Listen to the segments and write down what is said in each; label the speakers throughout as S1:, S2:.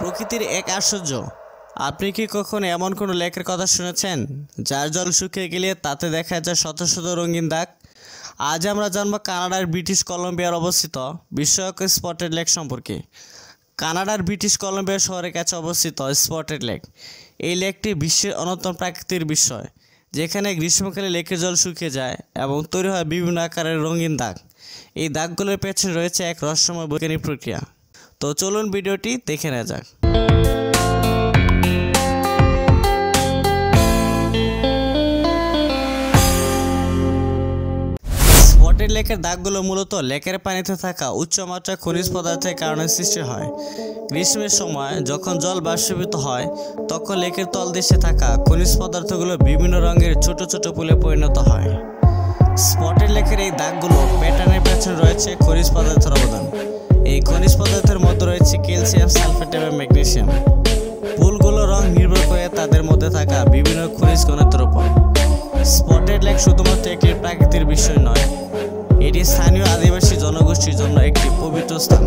S1: প্রকৃতির এক আশ্চর্য। আপনি কি কখনো এমন কোনো লেকের কথা শুনেছেন যার জল শুকিয়ে গেলে তাতে দেখা যায় শত শত রঙিন দাগ? আজ আমরা জানবো কানাডার ব্রিটিশ কলম্বিয়ার অবস্থিত বিস্ময়কর স্পটেড লেক সম্পর্কে। কানাডার ব্রিটিশ কলম্বিয়া শহরের কাছে অবস্থিত স্পটেড লেক। এই লেকটি বিশ্বের অন্যতম প্রাকৃতিক বিস্ময়, যেখানে গ্রীষ্মকালে লেকের জল শুকিয়ে যায় এবং তৈরি হয় বিভিন্ন আকারের রঙিন দাগ। এই দাগগুলোর পেছনে রয়েছে এক রহস্যময় বৈজ্ঞানিক প্রক্রিয়া। তো চলুন ভিডিওটি দেখে নেওয়া যাক। স্পটেড লেকের দাগগুলো মূলত লেকের পানিতে থাকা উচ্চমাত্রার খনিজ পদার্থের কারণে সৃষ্টি হয়। গ্রীষ্মের সময় যখন জল বাষ্পীভূত হয়, তখন লেকের তলদেশে থাকা খনিজ পদার্থগুলো বিভিন্ন রঙের ছোট ছোট পুলে পরিণত হয়। স্পটেড লেকের এই দাগগুলো প্যাটার্নের পেছনে রয়েছে খনিজ পদার্থের অবদান। এই খনিজ পদার্থের মধ্যে রয়েছে ক্যালসিয়াম, সালফেট এবং ম্যাগনেসিয়াম। পুলগুলোর রং নির্ভর করে তাদের মধ্যে থাকা বিভিন্ন খনিজ ঘনত্বের উপর। স্পটেড লেক শুধুমাত্র একটি প্রাকৃতিক বিষয় নয়, এটি স্থানীয় আদিবাসী জনগোষ্ঠীর জন্য একটি পবিত্র স্থান।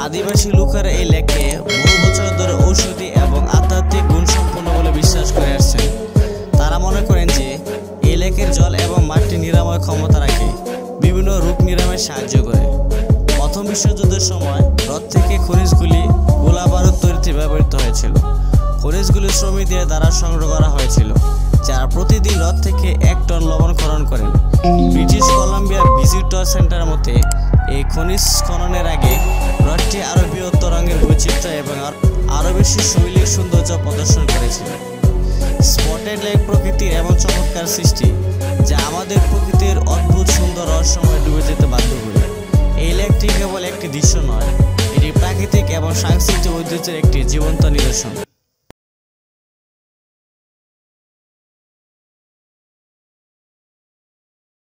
S1: আদিবাসী লোকেরা এই লেককে বহু বছর ধরে ঔষধি এবং আধ্যাত্মিক গুণসম্পন্ন বলে বিশ্বাস করে আসছেন। তারা মনে করেন যে এই লেকের জল এবং মাটি নিরাময় ক্ষমতা রাখে, বিভিন্ন রোগ নিরাময়ে সাহায্য করে। প্রথম বিশ্বযুদ্ধের সময় হ্রদ থেকে খনিজগুলি গোলাবারুদ তৈরিতে ব্যবহৃত হয়েছিল। খনিজগুলি শ্রমিকদের দ্বারা সংগ্রহ করা হয়েছিল, যারা প্রতিদিন হ্রদ থেকে 1 টন লবণ খনন করেন। ব্রিটিশ কলম্বিয়ার ভিজিটর সেন্টার মতে, এই খনিজ খননের আগে হ্রদটি আরও বৃহত্তর রঙের বৈচিত্র্য এবং আরও বেশি শৈলীর সৌন্দর্য প্রদর্শন করেছিল। স্পটেড লেক প্রকৃতির এমন চমৎকার সৃষ্টি, যা আমাদের প্রকৃতির অদ্ভুত সুন্দর রহস্যময় ডুবে যেতে বাধ্য করে। এই লেকটি কেবল একটি দৃশ্য নয়, এটি প্রাকৃতিক এবং সাংস্কৃতিক ঐতিহ্যের একটি জীবন্ত নিদর্শন।